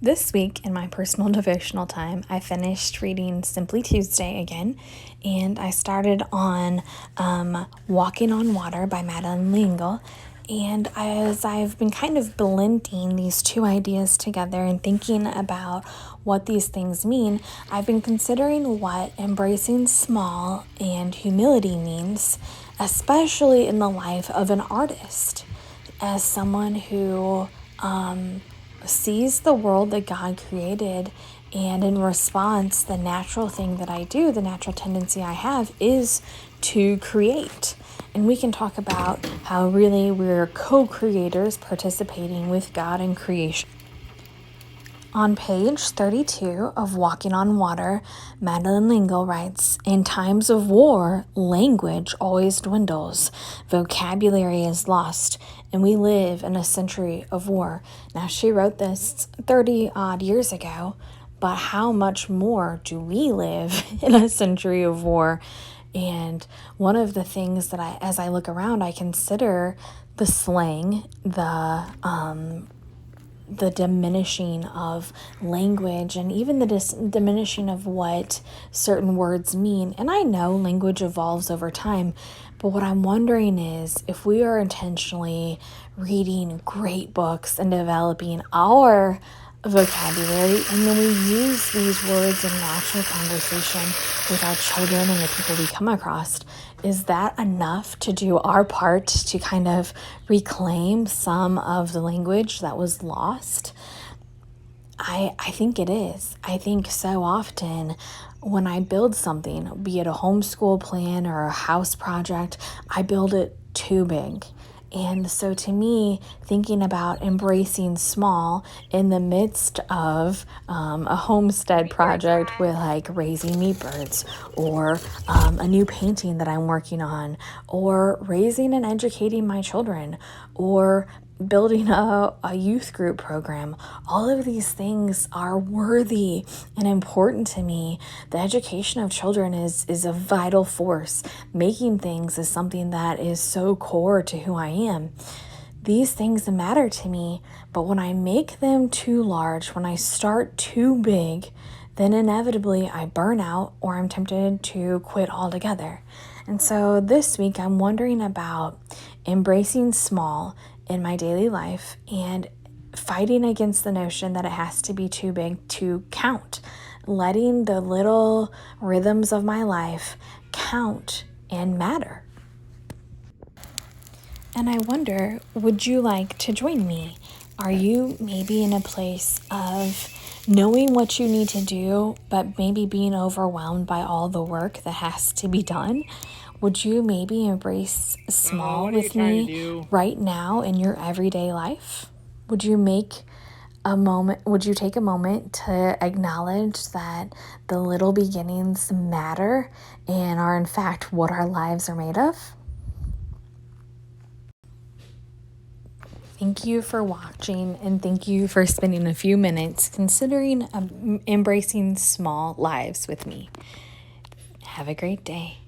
This week in my personal devotional time, I finished reading Simply Tuesday again, and I started on Walking on Water by Madeleine L'Engle. And as I've been kind of blending these two ideas together and thinking about what these things mean, I've been considering what embracing small and humility means, especially in the life of an artist. As someone who sees the world that God created, and in response, the natural thing that I do, the natural tendency I have, is to create. And we can talk about how really we're co-creators participating with God in creation. On page 32 of Walking on Water, Madeleine L'Engle writes, "In times of war, language always dwindles, vocabulary is lost, and we live in a century of war." Now, she wrote this 30 odd years ago, but how much more do we live in a century of war? And one of the things that as I look around, I consider the slang, the diminishing of language, and even the diminishing of what certain words mean. And I know language evolves over time, but what I'm wondering is if we are intentionally reading great books and developing our vocabulary, and then we use these words in natural conversation with our children and the people we come across, is that enough to do our part to kind of reclaim some of the language that was lost? I think it is. I think so often when I build something, be it a homeschool plan or a house project, I build it too big. And so to me, thinking about embracing small in the midst of a homestead project with like raising meat birds, or a new painting that I'm working on, or raising and educating my children, or building a youth group program, all of these things are worthy and important to me. The education of children is a vital force. Making things is something that is so core to who I am. These things matter to me, but when I make them too large, when I start too big, then inevitably I burn out or I'm tempted to quit altogether. And so this week I'm wondering about embracing small in my daily life and fighting against the notion that it has to be too big to count, letting the little rhythms of my life count and matter. And I wonder, would you like to join me? Are you maybe in a place of knowing what you need to do, but maybe being overwhelmed by all the work that has to be done? Would you maybe embrace small with me right now in your everyday life? Would you take a moment to acknowledge that the little beginnings matter and are in fact what our lives are made of? Thank you for watching, and thank you for spending a few minutes considering embracing small lives with me. Have a great day.